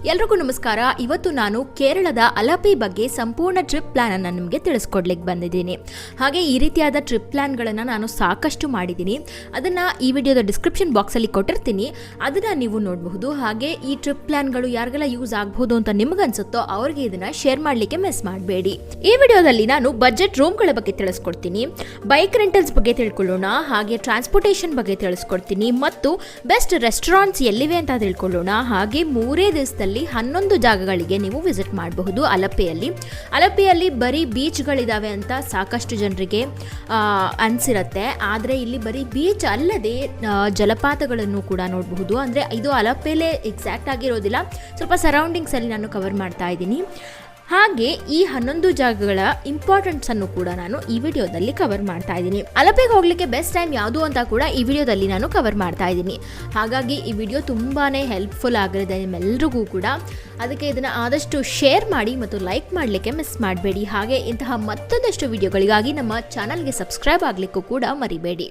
ಎಲ್ರಿಗೂ ನಮಸ್ಕಾರ. ಇವತ್ತು ನಾನು ಕೇರಳದ ಅಲಪಿ ಬಗ್ಗೆ ಸಂಪೂರ್ಣ ಟ್ರಿಪ್ ಪ್ಲಾನ್ ಅನ್ನು ನಿಮಗೆ ತಿಳಿಸ್ಕೊಡ್ಲಿಕ್ಕೆ ಬಂದಿದ್ದೀನಿ. ಹಾಗೆ ಈ ರೀತಿಯಾದ ಟ್ರಿಪ್ ಪ್ಲಾನ್ಗಳನ್ನು ನಾನು ಸಾಕಷ್ಟು ಮಾಡಿದ್ದೀನಿ. ಅದನ್ನು ಈ ವಿಡಿಯೋದ ಡಿಸ್ಕ್ರಿಪ್ಷನ್ ಬಾಕ್ಸಲ್ಲಿ ಕೊಟ್ಟಿರ್ತೀನಿ, ಅದನ್ನು ನೀವು ನೋಡಬಹುದು. ಹಾಗೆ ಈ ಟ್ರಿಪ್ ಪ್ಲಾನ್ಗಳು ಯಾರಿಗೆಲ್ಲ ಯೂಸ್ ಆಗಬಹುದು ಅಂತ ನಿಮಗನ್ಸುತ್ತೋ ಅವ್ರಿಗೆ ಇದನ್ನು ಶೇರ್ ಮಾಡಲಿಕ್ಕೆ ಮಿಸ್ ಮಾಡಬೇಡಿ. ಈ ವಿಡಿಯೋದಲ್ಲಿ ನಾನು ಬಜೆಟ್ ರೂಮ್ಗಳ ಬಗ್ಗೆ ತಿಳಿಸ್ಕೊಡ್ತೀನಿ, ಬೈಕ್ ರೆಂಟಲ್ಸ್ ಬಗ್ಗೆ ತಿಳ್ಕೊಳ್ಳೋಣ, ಹಾಗೆ ಟ್ರಾನ್ಸ್ಪೋರ್ಟೇಷನ್ ಬಗ್ಗೆ ತಿಳಿಸ್ಕೊಡ್ತೀನಿ ಮತ್ತು ಬೆಸ್ಟ್ ರೆಸ್ಟೋರೆಂಟ್ಸ್ ಎಲ್ಲಿವೆ ಅಂತ ತಿಳ್ಕೊಳ್ಳೋಣ. ಹಾಗೆ 3 ದಿವಸದಲ್ಲಿ 11 ಜಾಗಗಳಿಗೆ ನೀವು ವಿಸಿಟ್ ಮಾಡಬಹುದು. ಅಲಪಿಯಲ್ಲಿ ಬರೀ ಬೀಚ್ಗಳಿದಾವೆ ಅಂತ ಸಾಕಷ್ಟು ಜನರಿಗೆ ಅನಿಸಿರುತ್ತೆ. ಆದರೆ ಇಲ್ಲಿ ಬರೀ ಬೀಚ್ ಅಲ್ಲದೆ ಜಲಪಾತಗಳನ್ನು ಕೂಡ ನೋಡಬಹುದು. ಅಂದರೆ ಇದು ಅಲಪಿಯಲ್ಲೇ ಎಕ್ಸಾಕ್ಟ್ ಆಗಿರೋದಿಲ್ಲ, ಸ್ವಲ್ಪ ಸರೌಂಡಿಂಗ್ಸಲ್ಲಿ ನಾನು ಕವರ್ ಮಾಡ್ತಾ ಇದ್ದೀನಿ. ಹಾಗೆ ಈ 11 ಜಾಗಗಳ ಇಂಪಾರ್ಟೆನ್ಸ್ ಅನ್ನು ಕೂಡ ನಾನು ಈ ವಿಡಿಯೋದಲ್ಲಿ ಕವರ್ ಮಾಡ್ತಾ ಇದ್ದೀನಿ. ಅಲಪಿಗೆ ಹೋಗ್ಲಿಕ್ಕೆ ಬೆಸ್ಟ್ ಟೈಮ್ ಯಾವುದು ಅಂತ ಕೂಡ ಈ ವಿಡಿಯೋದಲ್ಲಿ ನಾನು ಕವರ್ ಮಾಡ್ತಾ ಇದ್ದೀನಿ. ಹಾಗಾಗಿ ಈ ವಿಡಿಯೋ ತುಂಬಾನೇ ಹೆಲ್ಪ್ಫುಲ್ ಆಗಿರುತ್ತೆ ನಿಮ್ಮೆಲ್ಲರಿಗೂ ಕೂಡ. ಅದಕ್ಕೆ ಇದನ್ನು ಆದಷ್ಟು ಶೇರ್ ಮಾಡಿ ಮತ್ತು ಲೈಕ್ ಮಾಡಲಿಕ್ಕೆ ಮಿಸ್ ಮಾಡಬೇಡಿ. ಹಾಗೆ ಇಂತಹ ಮತ್ತೊಂದಷ್ಟು ವಿಡಿಯೋಗಳಿಗಾಗಿ ನಮ್ಮ ಚಾನಲ್ಗೆ ಸಬ್ಸ್ಕ್ರೈಬ್ ಆಗಲಿಕ್ಕೂ ಕೂಡ ಮರಿಬೇಡಿ.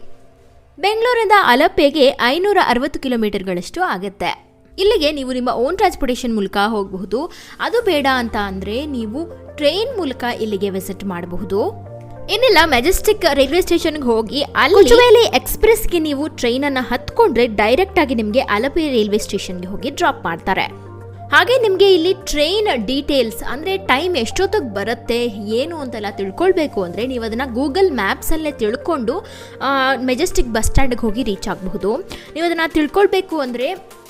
ಬೆಂಗಳೂರಿಂದ ಅಲಪಿಗೆ 560 ಕಿಲೋಮೀಟರ್ಗಳಷ್ಟು ಆಗುತ್ತೆ. ಇಲ್ಲಿಗೆ ನೀವು ನಿಮ್ಮ ಓನ್ ಟ್ರಾನ್ಸ್ಪೋರ್ಟೇಷನ್ ಮೂಲಕ ಹೋಗಬಹುದು. ಅದು ಬೇಡ ಅಂತ ಅಂದರೆ ನೀವು ಟ್ರೈನ್ ಮೂಲಕ ಇಲ್ಲಿಗೆ ವಿಸಿಟ್ ಮಾಡಬಹುದು. ಇನ್ನಿಲ್ಲ, ಮೆಜೆಸ್ಟಿಕ್ ರೈಲ್ವೆ ಸ್ಟೇಷನ್ಗೆ ಹೋಗಿ ಅಲ್ಲಿ ಎಕ್ಸ್ಪ್ರೆಸ್ಗೆ ನೀವು ಟ್ರೈನನ್ನು ಹತ್ಕೊಂಡ್ರೆ ಡೈರೆಕ್ಟ್ ಆಗಿ ನಿಮಗೆ ಅಲಪಿ ರೈಲ್ವೆ ಸ್ಟೇಷನ್ಗೆ ಹೋಗಿ ಡ್ರಾಪ್ ಮಾಡ್ತಾರೆ. ಹಾಗೆ ನಿಮಗೆ ಇಲ್ಲಿ ಟ್ರೈನ್ ಡೀಟೇಲ್ಸ್ ಅಂದರೆ ಟೈಮ್ ಎಷ್ಟೊತ್ತಿಗೆ ಬರುತ್ತೆ ಏನು ಅಂತೆಲ್ಲ ತಿಳ್ಕೊಳ್ಬೇಕು ಅಂದರೆ ನೀವು ಅದನ್ನು ಗೂಗಲ್ ಮ್ಯಾಪ್ಸಲ್ಲೇ ತಿಳ್ಕೊಂಡು ಮೆಜೆಸ್ಟಿಕ್ ಬಸ್ ಸ್ಟ್ಯಾಂಡ್ಗೆ ಹೋಗಿ ರೀಚ್ ಆಗಬಹುದು. ನೀವು ಅದನ್ನು ತಿಳ್ಕೊಳ್ಬೇಕು ಅಂದರೆ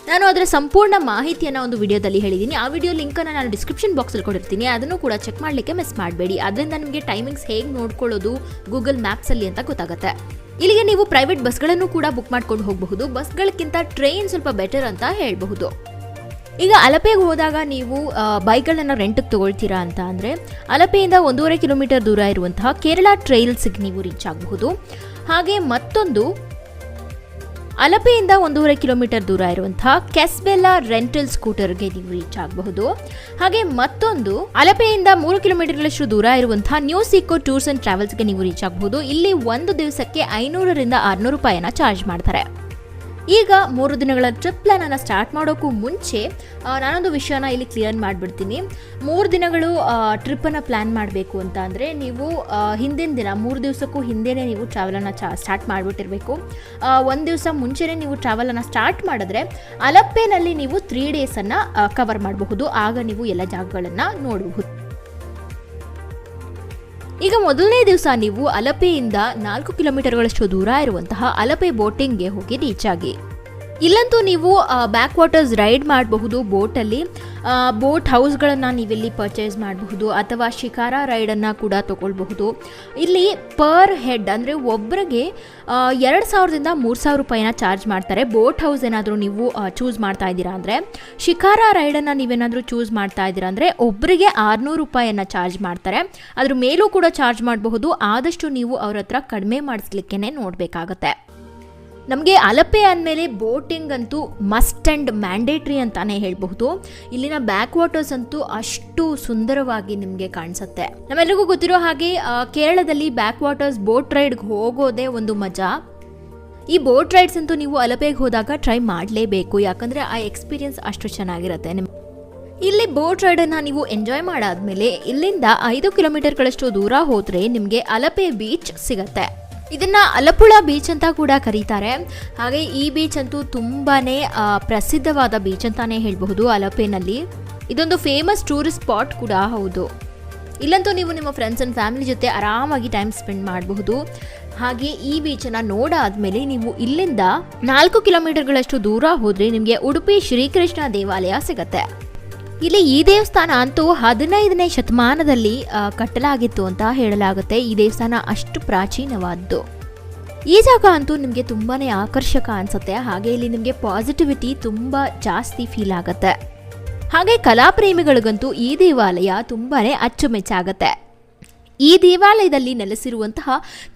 ನಾನು ಅದರ ಸಂಪೂರ್ಣ ಮಾಹಿತಿಯನ್ನು ಒಂದು ವಿಡಿಯೋದಲ್ಲಿ ಹೇಳಿದ್ದೀನಿ. ಆ ವಿಡಿಯೋ ಲಿಂಕನ್ನು ನಾನು ಡಿಸ್ಕ್ರಿಪ್ಷನ್ ಬಾಕ್ಸಲ್ಲಿ ಕೊಟ್ಟಿರ್ತೀನಿ, ಅದನ್ನು ಕೂಡ ಚೆಕ್ ಮಾಡಲಿಕ್ಕೆ ಮಿಸ್ ಮಾಡಬೇಡಿ. ಅದರಿಂದ ನಿಮಗೆ ಟೈಮಿಂಗ್ಸ್ ಹೇಗೆ ನೋಡ್ಕೊಳ್ಳೋದು ಗೂಗಲ್ ಮ್ಯಾಪ್ಸಲ್ಲಿ ಅಂತ ಗೊತ್ತಾಗುತ್ತೆ. ಇಲ್ಲಿಗೆ ನೀವು ಪ್ರೈವೇಟ್ ಬಸ್ಗಳನ್ನು ಕೂಡ ಬುಕ್ ಮಾಡ್ಕೊಂಡು ಹೋಗಬಹುದು. ಬಸ್ಗಳಕ್ಕಿಂತ ಟ್ರೈನ್ ಸ್ವಲ್ಪ ಬೆಟರ್ ಅಂತ ಹೇಳಬಹುದು. ಈಗ ಅಲಪಿಗೆ ಹೋದಾಗ ನೀವು ಬೈಕ್ಗಳನ್ನು ರೆಂಟಿಗೆ ತೊಗೊಳ್ತೀರಾ ಅಂತ ಅಂದರೆ ಅಲಪಿಯಿಂದ 1.5 ಕಿಲೋಮೀಟರ್ ದೂರ ಇರುವಂತಹ ಕೇರಳ ಟ್ರೈಲ್ಸ್ಗೆ ನೀವು ರೀಚ್ ಆಗಬಹುದು. ಹಾಗೆ ಮತ್ತೊಂದು ಅಲಪಿಯಿಂದ 1.5 ಕಿಲೋಮೀಟರ್ ದೂರ ಇರುವಂತಹ ಕೆಸ್ಬೆಲ್ಲಾ ರೆಂಟಲ್ ಸ್ಕೂಟರ್ಗೆ ನೀವು ರೀಚ್ ಆಗಬಹುದು. ಹಾಗೆ ಮತ್ತೊಂದು ಅಲಪಿಯಿಂದ 3 ಕಿಲೋಮೀಟರ್ಗಳಷ್ಟು ದೂರ ಇರುವಂತಹ ನ್ಯೂ ಸಿಕೋ ಟೂರ್ಸ್ ಅಂಡ್ ಟ್ರಾವೆಲ್ಸ್ಗೆ ನೀವು ರೀಚ್ ಆಗಬಹುದು. ಇಲ್ಲಿ ಒಂದು ದಿವಸಕ್ಕೆ 500ರಿಂದ 600 ರೂಪಾಯಿನ ಚಾರ್ಜ್ ಮಾಡ್ತಾರೆ. ಈಗ 3 ದಿನಗಳ ಟ್ರಿಪ್ ಪ್ಲಾನ್ ಅನ್ನು ಸ್ಟಾರ್ಟ್ ಮಾಡೋಕ್ಕೂ ಮುಂಚೆ ನಾನೊಂದು ವಿಷಯನ ಇಲ್ಲಿ ಕ್ಲಿಯರ್ ಮಾಡಿಬಿಡ್ತೀನಿ. 3 ದಿನಗಳು ಟ್ರಿಪ್ಪನ್ನು ಪ್ಲ್ಯಾನ್ ಮಾಡಬೇಕು ಅಂತ ಅಂದರೆ ನೀವು ಹಿಂದಿನ ದಿನ 3 ದಿವಸಕ್ಕೂ ಹಿಂದೆಯೇ ನೀವು ಟ್ರಾವೆಲನ್ನು ಸ್ಟಾರ್ಟ್ ಮಾಡಿಬಿಟ್ಟಿರಬೇಕು. 1 ದಿವಸ ಮುಂಚೆನೇ ನೀವು ಟ್ರಾವೆಲನ್ನು ಸ್ಟಾರ್ಟ್ ಮಾಡಿದ್ರೆ ಅಲಪಿನಲ್ಲಿ ನೀವು 3 ಡೇಸನ್ನು ಕವರ್ ಮಾಡಬಹುದು. ಆಗ ನೀವು ಎಲ್ಲ ಜಾಗಗಳನ್ನು ನೋಡಬಹುದು. ಈಗ ಮೊದಲನೇ ದಿವಸ ನೀವು ಅಲಪಿಯಿಂದ 4 ಕಿಲೋಮೀಟರ್ಗಳಷ್ಟು ದೂರ ಇರುವಂತಹ ಅಲಪಿ ಬೋಟಿಂಗ್ಗೆ ಹೋಗಿ ರೀಚ್ ಆಗಿ. ಇಲ್ಲಂತೂ ನೀವು ಬ್ಯಾಕ್ ವಾಟರ್ಸ್ ರೈಡ್ ಮಾಡಬಹುದು. ಬೋಟಲ್ಲಿ ಬೋಟ್ ಹೌಸ್ಗಳನ್ನು ನೀವಿಲ್ಲಿ ಪರ್ಚೇಸ್ ಮಾಡಬಹುದು ಅಥವಾ ಶಿಕಾರ ರೈಡನ್ನು ಕೂಡ ತೊಗೊಳ್ಬಹುದು. ಇಲ್ಲಿ ಪರ್ ಹೆಡ್ ಅಂದರೆ ಒಬ್ಬರಿಗೆ 2,000ದಿಂದ 3,000 ರೂಪಾಯಿನ ಚಾರ್ಜ್ ಮಾಡ್ತಾರೆ. ಬೋಟ್ ಹೌಸ್ ಏನಾದರೂ ನೀವು ಚೂಸ್ ಮಾಡ್ತಾ ಇದ್ದೀರಾ ಅಂದರೆ, ಶಿಕಾರ ರೈಡನ್ನು ನೀವೇನಾದರೂ ಚೂಸ್ ಮಾಡ್ತಾ ಇದ್ದೀರಾ ಅಂದರೆ ಒಬ್ಬರಿಗೆ 600 ರೂಪಾಯಿಯನ್ನು ಚಾರ್ಜ್ ಮಾಡ್ತಾರೆ. ಅದ್ರ ಮೇಲೂ ಕೂಡ ಚಾರ್ಜ್ ಮಾಡಬಹುದು. ಆದಷ್ಟು ನೀವು ಅವ್ರ ಹತ್ರ ಕಡಿಮೆ ಮಾಡಿಸ್ಲಿಕ್ಕೆ ನೋಡಬೇಕಾಗತ್ತೆ. ನಮಗೆ ಅಲಪಿ ಅಂದಮೇಲೆ ಬೋಟಿಂಗ್ ಅಂತೂ ಮಸ್ಟ್ ಆ್ಯಂಡ್ ಮ್ಯಾಂಡೇಟ್ರಿ ಅಂತಾನೆ ಹೇಳಬಹುದು. ಇಲ್ಲಿನ ಬ್ಯಾಕ್ ವಾಟರ್ಸ್ ಅಂತೂ ಅಷ್ಟು ಸುಂದರವಾಗಿ ನಿಮಗೆ ಕಾಣಿಸುತ್ತೆ. ನಮ್ಮೆಲ್ಲರಿಗೂ ಗೊತ್ತಿರೋ ಹಾಗೆ ಕೇರಳದಲ್ಲಿ ಬ್ಯಾಕ್ ವಾಟರ್ಸ್ ಬೋಟ್ ರೈಡ್ಗೆ ಹೋಗೋದೇ ಒಂದು ಮಜಾ. ಈ ಬೋಟ್ ರೈಡ್ಸ್ ಅಂತೂ ನೀವು ಅಲಪಿಗೆ ಹೋದಾಗ ಟ್ರೈ ಮಾಡಲೇಬೇಕು, ಯಾಕಂದರೆ ಆ ಎಕ್ಸ್ಪೀರಿಯನ್ಸ್ ಅಷ್ಟು ಚೆನ್ನಾಗಿರುತ್ತೆ. ಇಲ್ಲಿ ಬೋಟ್ ರೈಡನ್ನು ನೀವು ಎಂಜಾಯ್ ಮಾಡಾದ್ಮೇಲೆ ಇಲ್ಲಿಂದ 5 ಕಿಲೋಮೀಟರ್ಗಳಷ್ಟು ದೂರ ಹೋದರೆ ನಿಮಗೆ ಅಲಪಿ ಬೀಚ್ ಸಿಗತ್ತೆ. ಇದನ್ನ ಅಲಪುಳ ಬೀಚ್ ಅಂತ ಕೂಡ ಕರೀತಾರೆ. ಹಾಗೆ ಈ ಬೀಚ್ ಅಂತೂ ತುಂಬಾನೇ ಪ್ರಸಿದ್ಧವಾದ ಬೀಚ್ ಅಂತಾನೆ ಹೇಳಬಹುದು. ಅಲಪಿನಲ್ಲಿ ಇದೊಂದು ಫೇಮಸ್ ಟೂರಿಸ್ಟ್ ಸ್ಪಾಟ್ ಕೂಡ ಹೌದು. ಇಲ್ಲಂತೂ ನೀವು ನಿಮ್ಮ ಫ್ರೆಂಡ್ಸ್ ಆ್ಯಂಡ್ ಫ್ಯಾಮಿಲಿ ಜೊತೆ ಆರಾಮಾಗಿ ಟೈಮ್ ಸ್ಪೆಂಡ್ ಮಾಡಬಹುದು. ಹಾಗೆ ಈ ಬೀಚನ್ನು ನೋಡಾದ್ಮೇಲೆ ನೀವು ಇಲ್ಲಿಂದ 4 ಕಿಲೋಮೀಟರ್ಗಳಷ್ಟು ದೂರ ಹೋದರೆ ನಿಮಗೆ ಉಡುಪಿ ಶ್ರೀಕೃಷ್ಣ ದೇವಾಲಯ ಸಿಗತ್ತೆ. ಇಲ್ಲಿ ಈ ದೇವಸ್ಥಾನ ಅಂತೂ 15ನೇ ಶತಮಾನದಲ್ಲಿ ಕಟ್ಟಲಾಗಿತ್ತು ಅಂತ ಹೇಳಲಾಗುತ್ತೆ. ಈ ದೇವಸ್ಥಾನ ಅಷ್ಟು ಪ್ರಾಚೀನವಾದ್ದು. ಈ ಜಾಗ ಅಂತೂ ನಿಮಗೆ ತುಂಬಾನೇ ಆಕರ್ಷಕ ಅನ್ಸುತ್ತೆ. ಹಾಗೆ ಇಲ್ಲಿ ನಿಮಗೆ ಪಾಸಿಟಿವಿಟಿ ತುಂಬ ಜಾಸ್ತಿ ಫೀಲ್ ಆಗುತ್ತೆ. ಹಾಗೆ ಕಲಾಪ್ರೇಮಿಗಳಿಗಂತೂ ಈ ದೇವಾಲಯ ತುಂಬಾನೇ ಅಚ್ಚುಮೆಚ್ಚಾಗತ್ತೆ. ಈ ದೇವಾಲಯದಲ್ಲಿ ನೆಲೆಸಿರುವಂತಹ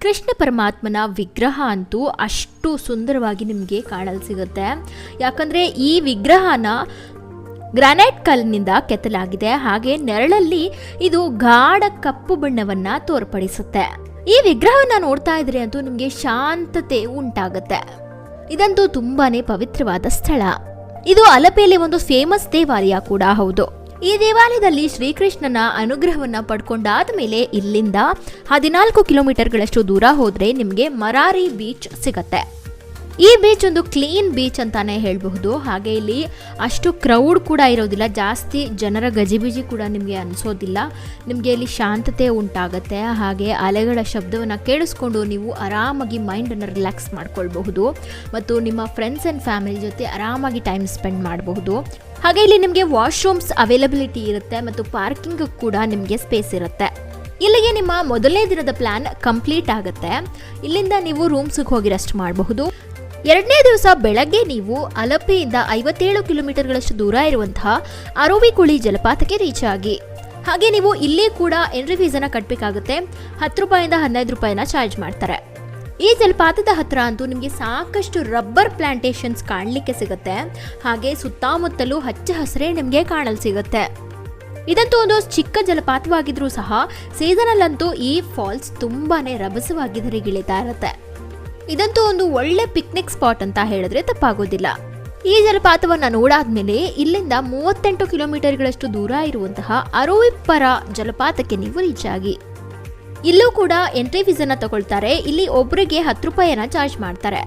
ಕೃಷ್ಣ ಪರಮಾತ್ಮನ ವಿಗ್ರಹ ಅಂತೂ ಅಷ್ಟು ಸುಂದರವಾಗಿ ನಿಮಗೆ ಕಾಣಲು ಸಿಗುತ್ತೆ. ಯಾಕಂದರೆ ಈ ವಿಗ್ರಹನ ಗ್ರಾನೈಟ್ ಕಲ್ಲಿನಿಂದ ಕೆತ್ತಲಾಗಿದೆ. ಹಾಗೆ ನೆರಳಲ್ಲಿ ಇದು ಗಾಢ ಕಪ್ಪು ಬಣ್ಣವನ್ನ ತೋರ್ಪಡಿಸುತ್ತೆ. ಈ ವಿಗ್ರಹವನ್ನ ನೋಡ್ತಾ ಇದ್ರೆ ಅಂತೂ ನಿಮಗೆ ಶಾಂತತೆ ಉಂಟಾಗುತ್ತೆ. ಇದಂತೂ ತುಂಬಾನೇ ಪವಿತ್ರವಾದ ಸ್ಥಳ. ಇದು ಅಲಪೆಯಲ್ಲಿ ಒಂದು ಫೇಮಸ್ ದೇವಾಲಯ ಕೂಡ ಹೌದು. ಈ ದೇವಾಲಯದಲ್ಲಿ ಶ್ರೀಕೃಷ್ಣನ ಅನುಗ್ರಹವನ್ನ ಪಡ್ಕೊಂಡಾದ ಮೇಲೆ ಇಲ್ಲಿಂದ 14 ಕಿಲೋಮೀಟರ್ಗಳಷ್ಟು ದೂರ ಹೋದ್ರೆ ನಿಮಗೆ ಮರಾರಿ ಬೀಚ್ ಸಿಗತ್ತೆ. ಈ ಬೀಚ್ ಒಂದು ಕ್ಲೀನ್ ಬೀಚ್ ಅಂತಾನೆ ಹೇಳಬಹುದು. ಹಾಗೆ ಇಲ್ಲಿ ಅಷ್ಟು ಕ್ರೌಡ್ ಕೂಡ ಇರೋದಿಲ್ಲ, ಜಾಸ್ತಿ ಜನರ ಗಜಿಬಿಜಿ ಕೂಡ ನಿಮಗೆ ಅನಿಸೋದಿಲ್ಲ. ನಿಮಗೆ ಇಲ್ಲಿ ಶಾಂತತೆ ಉಂಟಾಗುತ್ತೆ. ಹಾಗೆ ಅಲೆಗಳ ಶಬ್ದವನ್ನು ಕೇಳಿಸ್ಕೊಂಡು ನೀವು ಆರಾಮಾಗಿ ಮೈಂಡನ್ನು ರಿಲ್ಯಾಕ್ಸ್ ಮಾಡ್ಕೊಳ್ಬಹುದು ಮತ್ತು ನಿಮ್ಮ ಫ್ರೆಂಡ್ಸ್ ಆ್ಯಂಡ್ ಫ್ಯಾಮಿಲಿ ಜೊತೆ ಆರಾಮಾಗಿ ಟೈಮ್ ಸ್ಪೆಂಡ್ ಮಾಡಬಹುದು. ಹಾಗೆ ಇಲ್ಲಿ ನಿಮಗೆ ವಾಶ್ರೂಮ್ಸ್ ಅವೈಲಬಿಲಿಟಿ ಇರುತ್ತೆ ಮತ್ತು ಪಾರ್ಕಿಂಗ್ ಕೂಡ ನಿಮಗೆ ಸ್ಪೇಸ್ ಇರುತ್ತೆ. ಇಲ್ಲಿಗೆ ನಿಮ್ಮ ಮೊದಲನೇ ದಿನದ ಪ್ಲಾನ್ ಕಂಪ್ಲೀಟ್ ಆಗುತ್ತೆ. ಇಲ್ಲಿಂದ ನೀವು ರೂಮ್ಸ್ಗೆ ಹೋಗಿ ರೆಸ್ಟ್ ಮಾಡಬಹುದು. ಎರಡನೇ ದಿವಸ ಬೆಳಗ್ಗೆ ನೀವು ಅಲಪೆಯಿಂದ 57 ಕಿಲೋಮೀಟರ್ಗಳಷ್ಟು ದೂರ ಇರುವಂತಹ ಅರುವಿಕುಳಿ ಜಲಪಾತಕ್ಕೆ ರೀಚ್ ಆಗಿ. ಹಾಗೆ ನೀವು ಇಲ್ಲಿ ಕೂಡ ಎಂಟ್ರಿ ಫೀಸನ್ನು ಕಟ್ಟಬೇಕಾಗುತ್ತೆ. 10 ರೂಪಾಯಿಂದ 15 ರೂಪಾಯಿನ ಚಾರ್ಜ್ ಮಾಡ್ತಾರೆ. ಈ ಜಲಪಾತದ ಹತ್ರ ಅಂತೂ ನಿಮಗೆ ಸಾಕಷ್ಟು ರಬ್ಬರ್ ಪ್ಲಾಂಟೇಶನ್ಸ್ ಕಾಣಲಿಕ್ಕೆ ಸಿಗುತ್ತೆ. ಹಾಗೆ ಸುತ್ತಮುತ್ತಲೂ ಹಚ್ಚ ಹಸಿರೇ ನಿಮಗೆ ಕಾಣಲು ಸಿಗುತ್ತೆ. ಇದಂತೂ ಒಂದು ಚಿಕ್ಕ ಜಲಪಾತವಾಗಿದ್ರೂ ಸಹ ಸೀಸನಲ್ಲಂತೂ ಈ ಫಾಲ್ಸ್ ತುಂಬಾನೇ ರಭಸವಾಗಿ ಧರಿಗಿಳಿತಾ ಇರುತ್ತೆ. ಇದಂತೂ ಒಂದು ಒಳ್ಳೆ ಪಿಕ್ನಿಕ್ ಸ್ಪಾಟ್ ಅಂತ ಹೇಳಿದ್ರೆ ತಪ್ಪಾಗೋದಿಲ್ಲ. ಈ ಜಲಪಾತವನ್ನು ನೋಡಾದ್ಮೇಲೆ ಇಲ್ಲಿಂದ 38 ಕಿಲೋಮೀಟರ್ಗಳಷ್ಟು ದೂರ ಇರುವಂತಹ ಅರುವಿಪ್ಪರ ಜಲಪಾತಕ್ಕೆ ನೀವು ರೀಚ್ ಆಗಿ. ಇಲ್ಲೂ ಕೂಡ ಎಂಟ್ರಿ ಫೀಸನ್ನು ತಗೊಳ್ತಾರೆ. ಇಲ್ಲಿ ಒಬ್ಬರಿಗೆ 10 ರೂಪಾಯಿನ ಚಾರ್ಜ್ ಮಾಡ್ತಾರೆ.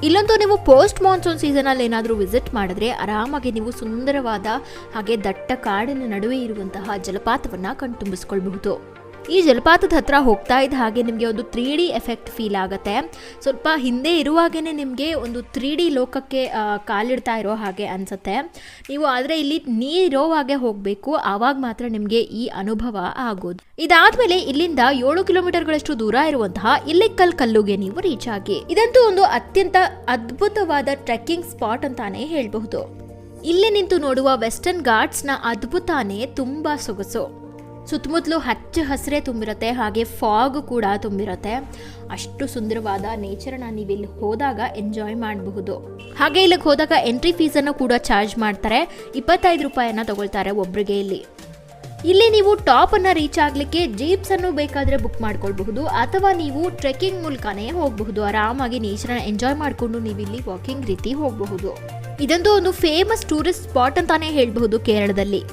ಇಲ್ಲಂತೂ ನೀವು ಪೋಸ್ಟ್ ಮಾನ್ಸೂನ್ ಸೀಸನಲ್ಲಿ ಏನಾದರೂ ವಿಸಿಟ್ ಮಾಡಿದ್ರೆ ಆರಾಮಾಗಿ ನೀವು ಸುಂದರವಾದ ಹಾಗೆ ದಟ್ಟ ಕಾಡಿನ ನಡುವೆ ಇರುವಂತಹ ಜಲಪಾತವನ್ನು ಕಣ್ತುಂಬಿಸ್ಕೊಳ್ಬಹುದು. ಈ ಜಲಪಾತದ ಹತ್ರ ಹೋಗ್ತಾ ಇದ್ದ ಹಾಗೆ ನಿಮಗೆ ಒಂದು 3D ಎಫೆಕ್ಟ್ ಫೀಲ್ ಆಗುತ್ತೆ. ಸ್ವಲ್ಪ ಹಿಂದೆ ಇರುವಾಗೇ ನಿಮಗೆ ಒಂದು 3D ಲೋಕಕ್ಕೆ ಕಾಲಿಡ್ತಾ ಇರೋ ಹಾಗೆ ಅನಿಸುತ್ತೆ ನೀವು. ಆದರೆ ಇಲ್ಲಿ ನೀರಿರೋವಾಗೆ ಹೋಗಬೇಕು, ಆವಾಗ ಮಾತ್ರ ನಿಮಗೆ ಈ ಅನುಭವ ಆಗೋದು. ಇದಾದ್ಮೇಲೆ ಇಲ್ಲಿಂದ 7 ಕಿಲೋಮೀಟರ್ಗಳಷ್ಟು ದೂರ ಇರುವಂತಹ ಇಲ್ಲಿಕಲ್ ಕಲ್ಲುಗೆ ನೀವು ರೀಚ್ ಆಗಿ. ಇದಂತೂ ಒಂದು ಅತ್ಯಂತ ಅದ್ಭುತವಾದ ಟ್ರೆಕ್ಕಿಂಗ್ ಸ್ಪಾಟ್ ಅಂತಾನೆ ಹೇಳಬಹುದು. ಇಲ್ಲಿ ನಿಂತು ನೋಡುವ ವೆಸ್ಟರ್ನ್ ಘಾಟ್ಸ್ನ ಅದ್ಭುತನೇ ತುಂಬಾ ಸೊಗಸು. ಸುತ್ತಮುತ್ತಲು ಹಚ್ಚ ಹಸಿರೇ ತುಂಬಿರುತ್ತೆ. ಹಾಗೆ ಫಾಗ್ ಕೂಡ ತುಂಬಿರುತ್ತೆ. ಅಷ್ಟು ಸುಂದರವಾದ ನೇಚರ್ನ ನೀವು ಇಲ್ಲಿ ಹೋದಾಗ ಎಂಜಾಯ್ ಮಾಡಬಹುದು. ಹಾಗೆ ಇಲ್ಲಿಗೆ ಹೋದಾಗ ಎಂಟ್ರಿ ಫೀಸನ್ನು ಕೂಡ ಚಾರ್ಜ್ ಮಾಡ್ತಾರೆ. 25 ರೂಪಾಯಿಯನ್ನು ತಗೊಳ್ತಾರೆ ಒಬ್ಬರಿಗೆ. ಇಲ್ಲಿ ನೀವು ಟಾಪ್ ಅನ್ನ ರೀಚ್ ಆಗ್ಲಿಕ್ಕೆ ಜೀಪ್ಸ್ ಅನ್ನು ಬೇಕಾದ್ರೆ ಬುಕ್ ಮಾಡ್ಕೊಳ್ಬಹುದು ಅಥವಾ ನೀವು ಟ್ರೆಕ್ಕಿಂಗ್ ಮೂಲಕನೇ ಹೋಗಬಹುದು. ಆರಾಮಾಗಿ ನೇಚರ್ನ ಎಂಜಾಯ್ ಮಾಡಿಕೊಂಡು ನೀವು ಇಲ್ಲಿ ವಾಕಿಂಗ್ ರೀತಿ ಹೋಗಬಹುದು. ಇದಂತೂ ಒಂದು ಫೇಮಸ್ ಟೂರಿಸ್ಟ್ ಸ್ಪಾಟ್ ಅಂತಾನೆ ಹೇಳಬಹುದು ಕೇರಳದಲ್ಲಿ.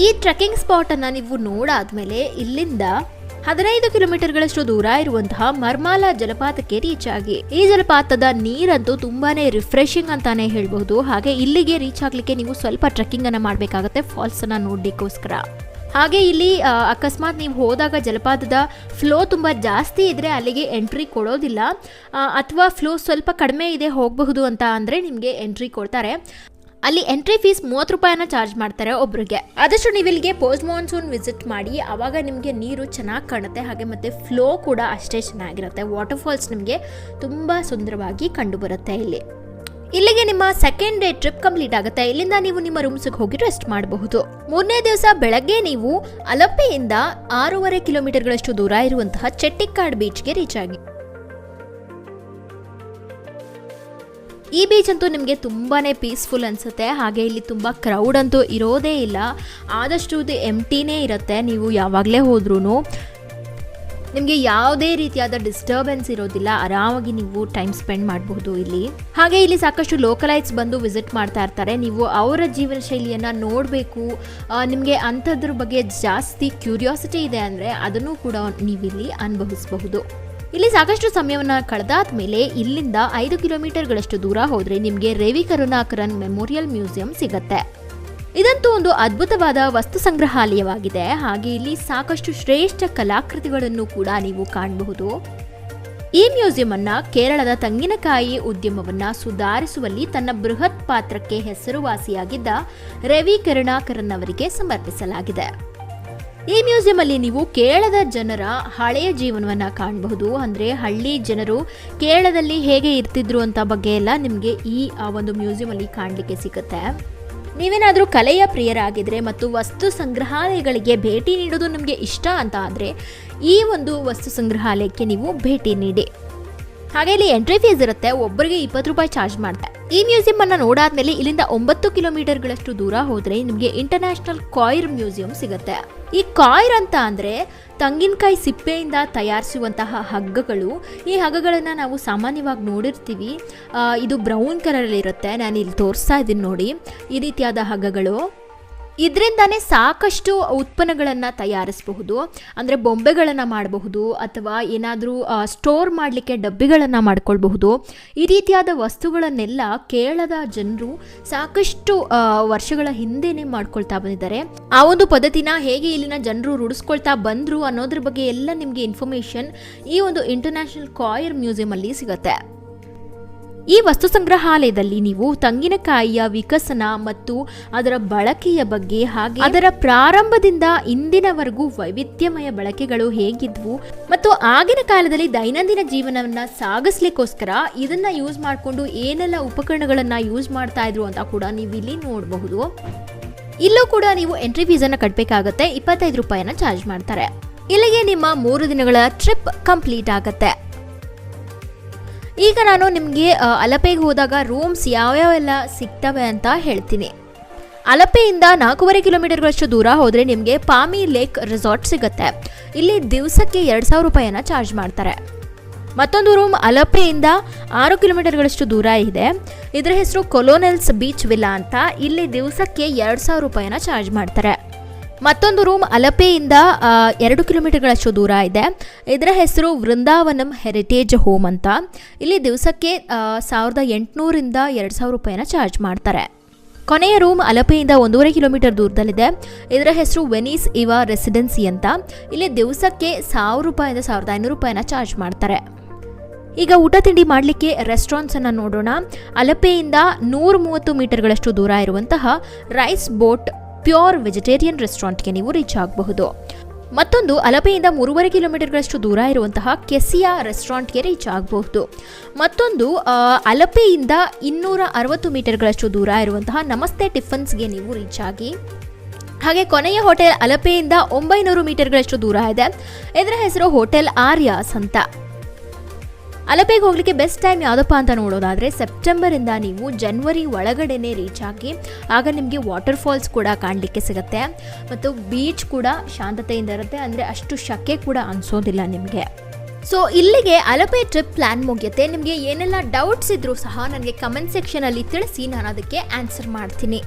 ಈ ಟ್ರೆಕ್ಕಿಂಗ್ ಸ್ಪಾಟ್ ಅನ್ನ ನೀವು ನೋಡಾದ್ಮೇಲೆ ಇಲ್ಲಿಂದ 15 ಕಿಲೋಮೀಟರ್ಗಳಷ್ಟು ದೂರ ಇರುವಂತಹ ಮರ್ಮಾಲ ಜಲಪಾತಕ್ಕೆ ರೀಚ್ ಆಗಿ. ಈ ಜಲಪಾತದ ನೀರಂತೂ ತುಂಬಾನೇ ರಿಫ್ರೆಶಿಂಗ್ ಅಂತಾನೆ ಹೇಳ್ಬಹುದು. ಹಾಗೆ ಇಲ್ಲಿಗೆ ರೀಚ್ ಆಗ್ಲಿಕ್ಕೆ ನೀವು ಸ್ವಲ್ಪ ಟ್ರೆಕ್ಕಿಂಗ್ ಅನ್ನ ಮಾಡಬೇಕಾಗುತ್ತೆ ಫಾಲ್ಸ್ ಅನ್ನ ನೋಡ್ಲಿಕ್ಕೋಸ್ಕರ. ಹಾಗೆ ಇಲ್ಲಿ ಅಕಸ್ಮಾತ್ ನೀವು ಹೋದಾಗ ಜಲಪಾತದ ಫ್ಲೋ ತುಂಬ ಜಾಸ್ತಿ ಇದ್ರೆ ಅಲ್ಲಿಗೆ ಎಂಟ್ರಿ ಕೊಡೋದಿಲ್ಲ, ಅಥವಾ ಫ್ಲೋ ಸ್ವಲ್ಪ ಕಡಿಮೆ ಇದೆ ಹೋಗಬಹುದು ಅಂತ ಅಂದರೆ ನಿಮಗೆ ಎಂಟ್ರಿ ಕೊಡ್ತಾರೆ. ಅಲ್ಲಿ ಎಂಟ್ರಿ ಫೀಸ್ 30 ರೂಪಾಯಿನ ಚಾರ್ಜ್ ಮಾಡ್ತಾರೆ ಒಬ್ರಿಗೆ. ಆದಷ್ಟು ನೀವು ಇಲ್ಲಿಗೆ ಪೋಸ್ಟ್ ಮಾನ್ಸೂನ್ ವಿಸಿಟ್ ಮಾಡಿ, ಆವಾಗ ನಿಮಗೆ ನೀರು ಚೆನ್ನಾಗಿ ಕಾಣುತ್ತೆ. ಹಾಗೆ ಮತ್ತೆ ಫ್ಲೋ ಕೂಡ ಅಷ್ಟೇ ಚೆನ್ನಾಗಿರುತ್ತೆ. ವಾಟರ್ ಫಾಲ್ಸ್ ನಿಮಗೆ ತುಂಬ ಸುಂದರವಾಗಿ ಕಂಡು ಬರುತ್ತೆ ಇಲ್ಲಿ. ಇಲ್ಲಿಗೆ ನಿಮ್ಮ ಸೆಕೆಂಡ್ ಡೇ ಟ್ರಿಪ್ ಕಂಪ್ಲೀಟ್ ಆಗುತ್ತೆ. ಇಲ್ಲಿಂದ ನೀವು ನಿಮ್ಮ ರೂಮ್ಸ್ಗೆ ಹೋಗಿ ರೆಸ್ಟ್ ಮಾಡಬಹುದು. 3ನೇ ದಿವಸ ಬೆಳಗ್ಗೆ ನೀವು ಅಲಪೆಯಿಂದ 6.5 ಕಿಲೋಮೀಟರ್ಗಳಷ್ಟು ದೂರ ಇರುವಂತಹ ಚೆಟ್ಟಿಕ್ಕಾಡ್ ಬೀಚ್ಗೆ ರೀಚ್ ಆಗಿ. ಈ ಬೀಚ್ ಅಂತೂ ನಿಮಗೆ ತುಂಬಾನೇ ಪೀಸ್ಫುಲ್ ಅನಿಸುತ್ತೆ. ಹಾಗೆ ಇಲ್ಲಿ ತುಂಬ ಕ್ರೌಡ್ ಅಂತೂ ಇರೋದೇ ಇಲ್ಲ. ಆದಷ್ಟು ಇದು ಎಂಟಿನೇ ಇರುತ್ತೆ. ನೀವು ಯಾವಾಗಲೇ ಹೋದ್ರೂ ನಿಮಗೆ ಯಾವುದೇ ರೀತಿಯಾದ ಡಿಸ್ಟರ್ಬೆನ್ಸ್ ಇರೋದಿಲ್ಲ. ಆರಾಮಾಗಿ ನೀವು ಟೈಮ್ ಸ್ಪೆಂಡ್ ಮಾಡಬಹುದು ಇಲ್ಲಿ. ಹಾಗೆ ಇಲ್ಲಿ ಸಾಕಷ್ಟು ಲೋಕಲೈಟ್ಸ್ ಬಂದು ವಿಸಿಟ್ ಮಾಡ್ತಾ ಇರ್ತಾರೆ. ನೀವು ಅವರ ಜೀವನ ಶೈಲಿಯನ್ನು ನೋಡಬೇಕು, ನಿಮಗೆ ಅಂಥದ್ರ ಬಗ್ಗೆ ಜಾಸ್ತಿ ಕ್ಯೂರಿಯಾಸಿಟಿ ಇದೆ ಅಂದರೆ ಅದನ್ನು ಕೂಡ ನೀವಿಲ್ಲಿ ಅನುಭವಿಸಬಹುದು. ಇಲ್ಲಿ ಸಾಕಷ್ಟು ಸಮಯವನ್ನು ಕಳೆದಾದ್ಮೇಲೆ ಇಲ್ಲಿಂದ 5 ಕಿಲೋಮೀಟರ್ಗಳಷ್ಟು ದೂರ ಹೋದರೆ ನಿಮಗೆ ರವಿ ಕರುಣಾಕರನ್ ಮೆಮೋರಿಯಲ್ ಮ್ಯೂಸಿಯಂ ಸಿಗುತ್ತೆ. ಇದಂತೂ ಒಂದು ಅದ್ಭುತವಾದ ವಸ್ತು ಸಂಗ್ರಹಾಲಯವಾಗಿದೆ. ಹಾಗೆ ಇಲ್ಲಿ ಸಾಕಷ್ಟು ಶ್ರೇಷ್ಠ ಕಲಾಕೃತಿಗಳನ್ನು ಕೂಡ ನೀವು ಕಾಣಬಹುದು. ಈ ಮ್ಯೂಸಿಯಂ ಅನ್ನ ಕೇರಳದ ತೆಂಗಿನಕಾಯಿ ಉದ್ಯಮವನ್ನ ಸುಧಾರಿಸುವಲ್ಲಿ ತನ್ನ ಬೃಹತ್ ಪಾತ್ರಕ್ಕೆ ಹೆಸರುವಾಸಿಯಾಗಿದ್ದ ರವಿ ಕರುಣಾಕರನ್ ಅವರಿಗೆ ಸಮರ್ಪಿಸಲಾಗಿದೆ. ಈ ಮ್ಯೂಸಿಯಂ ಅಲ್ಲಿ ನೀವು ಕೇರಳದ ಜನರ ಹಳೆಯ ಜೀವನವನ್ನ ಕಾಣಬಹುದು. ಅಂದ್ರೆ ಹಳ್ಳಿ ಜನರು ಕೇರಳದಲ್ಲಿ ಹೇಗೆ ಇರ್ತಿದ್ರು ಅಂತ ಬಗ್ಗೆ ಎಲ್ಲ ನಿಮಗೆ ಈ ಒಂದು ಮ್ಯೂಸಿಯಂ ಅಲ್ಲಿ ಕಾಣಲಿಕ್ಕೆ ಸಿಗುತ್ತೆ. ನೀವೇನಾದರೂ ಕಲೆಯ ಪ್ರಿಯರಾಗಿದ್ರೆ ಮತ್ತು ವಸ್ತು ಸಂಗ್ರಹಾಲಯಗಳಿಗೆ ಭೇಟಿ ನೀಡೋದು ನಿಮಗೆ ಇಷ್ಟ ಅಂತ ಆದರೆ ಈ ಒಂದು ವಸ್ತು ಸಂಗ್ರಹಾಲಯಕ್ಕೆ ನೀವು ಭೇಟಿ ನೀಡಿ. ಹಾಗೆ ಇಲ್ಲಿ ಎಂಟ್ರಿ ಫೀಸ್ ಇರುತ್ತೆ. ಒಬ್ಬರಿಗೆ 20 ರೂಪಾಯಿ ಚಾರ್ಜ್ ಮಾಡ್ತಾರೆ. ಈ ಮ್ಯೂಸಿಯಂ ಅನ್ನ ನೋಡಾದ್ಮೇಲೆ ಇಲ್ಲಿಂದ 9 ಕಿಲೋಮೀಟರ್ಗಳಷ್ಟು ದೂರ ಹೋದ್ರೆ ನಿಮಗೆ ಇಂಟರ್ನ್ಯಾಷನಲ್ ಕಾಯಿರ್ ಮ್ಯೂಸಿಯಂ ಸಿಗುತ್ತೆ. ಈ ಕಾಯಿರ್ ಅಂತ ಅಂದ್ರೆ ತೆಂಗಿನಕಾಯಿ ಸಿಪ್ಪೆಯಿಂದ ತಯಾರಿಸುವಂತಹ ಹಗ್ಗಗಳು. ಈ ಹಗ್ಗಗಳನ್ನ ನಾವು ಸಾಮಾನ್ಯವಾಗಿ ನೋಡಿರ್ತೀವಿ. ಇದು ಬ್ರೌನ್ ಕಲರ್ ಅಲ್ಲಿ ಇರುತ್ತೆ. ನಾನು ಇಲ್ಲಿ ತೋರಿಸ್ತಾ ಇದ್ದೀನಿ ನೋಡಿ, ಈ ರೀತಿಯಾದ ಹಗ್ಗಗಳು. ಇದರಿಂದಾನೇ ಸಾಕಷ್ಟು ಉತ್ಪನ್ನಗಳನ್ನು ತಯಾರಿಸಬಹುದು. ಅಂದರೆ ಬೊಂಬೆಗಳನ್ನು ಮಾಡಬಹುದು ಅಥವಾ ಏನಾದರೂ ಸ್ಟೋರ್ ಮಾಡಲಿಕ್ಕೆ ಡಬ್ಬಿಗಳನ್ನು ಮಾಡ್ಕೊಳ್ಬಹುದು. ಈ ರೀತಿಯಾದ ವಸ್ತುಗಳನ್ನೆಲ್ಲ ಕೇರಳದ ಜನರು ಸಾಕಷ್ಟು ವರ್ಷಗಳ ಹಿಂದೆನೇ ಮಾಡ್ಕೊಳ್ತಾ ಬಂದಿದ್ದಾರೆ. ಆ ಒಂದು ಪದ್ಧತಿನ ಹೇಗೆ ಇಲ್ಲಿನ ಜನರು ರೂಢಿಸ್ಕೊಳ್ತಾ ಬಂದರು ಅನ್ನೋದ್ರ ಬಗ್ಗೆ ಎಲ್ಲ ನಿಮಗೆ ಇನ್ಫಾರ್ಮೇಷನ್ ಈ ಒಂದು ಇಂಟರ್ನ್ಯಾಷನಲ್ ಕಾಯಿರ್ ಮ್ಯೂಸಿಯಂ ಅಲ್ಲಿ ಸಿಗುತ್ತೆ. ಈ ವಸ್ತು ಸಂಗ್ರಹಾಲಯದಲ್ಲಿ ನೀವು ತೆಂಗಿನಕಾಯಿಯ ವಿಕಸನ ಮತ್ತು ಅದರ ಬಳಕೆಯ ಬಗ್ಗೆ, ಹಾಗೆ ಅದರ ಪ್ರಾರಂಭದಿಂದ ಇಂದಿನವರೆಗೂ ವೈವಿಧ್ಯಮಯ ಬಳಕೆಗಳು ಹೇಗಿದ್ವು ಮತ್ತು ಆಗಿನ ಕಾಲದಲ್ಲಿ ದೈನಂದಿನ ಜೀವನವನ್ನ ಸಾಗಿಸ್ಲಿಕ್ಕೋಸ್ಕರ ಇದನ್ನ ಯೂಸ್ ಮಾಡಿಕೊಂಡು ಏನೆಲ್ಲ ಉಪಕರಣಗಳನ್ನ ಯೂಸ್ ಮಾಡ್ತಾ ಇದ್ರು ಅಂತ ಕೂಡ ನೀವು ಇಲ್ಲಿ ನೋಡಬಹುದು. ಇಲ್ಲೂ ಕೂಡ ನೀವು ಎಂಟ್ರಿ ಫೀಸನ್ನು ಕಟ್ಟಬೇಕಾಗತ್ತೆ. 25 ರೂಪಾಯಿನ ಚಾರ್ಜ್ ಮಾಡ್ತಾರೆ. ಇಲ್ಲಿಗೆ ನಿಮ್ಮ 3 ದಿನಗಳ ಟ್ರಿಪ್ ಕಂಪ್ಲೀಟ್ ಆಗುತ್ತೆ. ಈಗ ನಾನು ನಿಮಗೆ ಅಲಪೆಗೆ ಹೋದಾಗ ರೂಮ್ಸ್ ಯಾವ್ಯಾವೆಲ್ಲ ಸಿಗ್ತವೆ ಅಂತ ಹೇಳ್ತೀನಿ. ಅಲಪೆಯಿಂದ 4.5 ಕಿಲೋಮೀಟರ್ಗಳಷ್ಟು ದೂರ ಹೋದರೆ ನಿಮಗೆ ಪಾಮಿ ಲೇಕ್ ರೆಸಾರ್ಟ್ ಸಿಗುತ್ತೆ. ಇಲ್ಲಿ ದಿವಸಕ್ಕೆ 2,000 ರೂಪಾಯಿನ ಚಾರ್ಜ್ ಮಾಡ್ತಾರೆ. ಮತ್ತೊಂದು ರೂಮ್ ಅಲಪೆಯಿಂದ 6 ಕಿಲೋಮೀಟರ್ಗಳಷ್ಟು ದೂರ ಇದೆ. ಇದರ ಹೆಸರು ಕೊಲೋನೆಲ್ಸ್ ಬೀಚ್ ವಿಲ್ಲಾ ಅಂತ. ಇಲ್ಲಿ ದಿವಸಕ್ಕೆ 2,000 ರೂಪಾಯಿನ ಚಾರ್ಜ್ ಮಾಡ್ತಾರೆ. ಮತ್ತೊಂದು ರೂಮ್ ಅಲಪೆಯಿಂದ 2 ಕಿಲೋಮೀಟರ್ಗಳಷ್ಟು ದೂರ ಇದೆ. ಇದರ ಹೆಸರು ವೃಂದಾವನಂ ಹೆರಿಟೇಜ್ ಹೋಮ್ ಅಂತ. ಇಲ್ಲಿ ದಿವಸಕ್ಕೆ 1,800ರಿಂದ 2,000 ರೂಪಾಯಿನ ಚಾರ್ಜ್ ಮಾಡ್ತಾರೆ. ಕೊನೆಯ ರೂಮ್ ಅಲಪೆಯಿಂದ 1.5 ಕಿಲೋಮೀಟರ್ ದೂರದಲ್ಲಿದೆ. ಇದರ ಹೆಸರು ವೆನಿಸ್ ಇವಾ ರೆಸಿಡೆನ್ಸಿ ಅಂತ. ಇಲ್ಲಿ ದಿವಸಕ್ಕೆ 1,000 ರೂಪಾಯಿಂದ 1,500 ರೂಪಾಯಿನ ಚಾರ್ಜ್ ಮಾಡ್ತಾರೆ. ಈಗ ಊಟ ತಿಂಡಿ ಮಾಡಲಿಕ್ಕೆ ರೆಸ್ಟೋರೆಂಟ್ಸ್ ಅನ್ನು ನೋಡೋಣ. ಅಲಪೆಯಿಂದ 130 ಮೀಟರ್ಗಳಷ್ಟು ದೂರ ಇರುವಂತಹ ರೈಸ್ ಬೋಟ್ ಪ್ಯೂರ್ ವೆಜಿಟೇರಿಯನ್ ರೆಸ್ಟೋರೆಂಟ್ಗೆ ನೀವು ರೀಚ್ ಆಗಬಹುದು. ಮತ್ತೊಂದು ಅಲಪೆಯಿಂದ 3.5 ಕಿಲೋಮೀಟರ್ಗಳಷ್ಟು ದೂರ ಇರುವಂತಹ ಕೆಸಿಯಾ ರೆಸ್ಟೋರೆಂಟ್ಗೆ ರೀಚ್ ಆಗಬಹುದು. ಮತ್ತೊಂದು ಅಲಪೆಯಿಂದ 260 ಮೀಟರ್ಗಳಷ್ಟು ದೂರ ಇರುವಂತಹ ನಮಸ್ತೆ ಟಿಫನ್ಸ್ಗೆ ನೀವು ರೀಚ್ ಆಗಿ. ಹಾಗೆ ಕೊನೆಯ ಹೋಟೆಲ್ ಅಲಪೆಯಿಂದ 900 ಮೀಟರ್ಗಳಷ್ಟು ದೂರ ಇದೆ. ಇದರ ಹೆಸರು ಹೋಟೆಲ್ ಆರ್ಯಾಸ್ ಅಂತ. ಅಲಪೆಗೆ ಹೋಗ್ಲಿಕ್ಕೆ ಬೆಸ್ಟ್ ಟೈಮ್ ಯಾವುದಪ್ಪ ಅಂತ ನೋಡೋದಾದರೆ ಸೆಪ್ಟೆಂಬರಿಂದ ನೀವು ಜನವರಿ ಒಳಗಡೆನೆ ರೀಚ್ ಆಗಿ. ಆಗ ನಿಮಗೆ ವಾಟರ್ ಫಾಲ್ಸ್ ಕೂಡ ಕಾಣಲಿಕ್ಕೆ ಸಿಗುತ್ತೆ ಮತ್ತು ಬೀಚ್ ಕೂಡ ಶಾಂತತೆಯಿಂದ ಇರುತ್ತೆ. ಅಂದರೆ ಅಷ್ಟು ಶಕೆ ಕೂಡ ಅನಿಸೋದಿಲ್ಲ ನಿಮಗೆ. ಸೊ ಇಲ್ಲಿಗೆ ಅಲಪೆ ಟ್ರಿಪ್ ಪ್ಲ್ಯಾನ್ ಮುಗಿಯುತ್ತೆ. ನಿಮಗೆ ಏನೆಲ್ಲ ಡೌಟ್ಸ್ ಇದ್ರೂ ಸಹ ನನಗೆ ಕಮೆಂಟ್ ಸೆಕ್ಷನಲ್ಲಿ ತಿಳಿಸಿ, ನಾನು ಅದಕ್ಕೆ ಆನ್ಸರ್ ಮಾಡ್ತೀನಿ.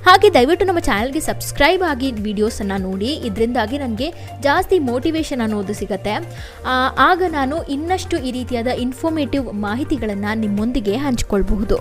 ಹಾಗೆ ದಯವಿಟ್ಟು ನಮ್ಮ ಚಾನಲ್ಗೆ ಸಬ್ಸ್ಕ್ರೈಬ್ ಆಗಿ ವಿಡಿಯೋಸನ್ನು ನೋಡಿ. ಇದರಿಂದಾಗಿ ನನಗೆ ಜಾಸ್ತಿ ಮೋಟಿವೇಶನ್ ಅನ್ನೋದು ಸಿಗುತ್ತೆ. ಆಗ ನಾನು ಇನ್ನಷ್ಟು ಈ ರೀತಿಯಾದ ಇನ್ಫಾರ್ಮೇಟಿವ್ ಮಾಹಿತಿಗಳನ್ನು ನಿಮ್ಮೊಂದಿಗೆ ಹಂಚಿಕೊಳ್ಬಹುದು.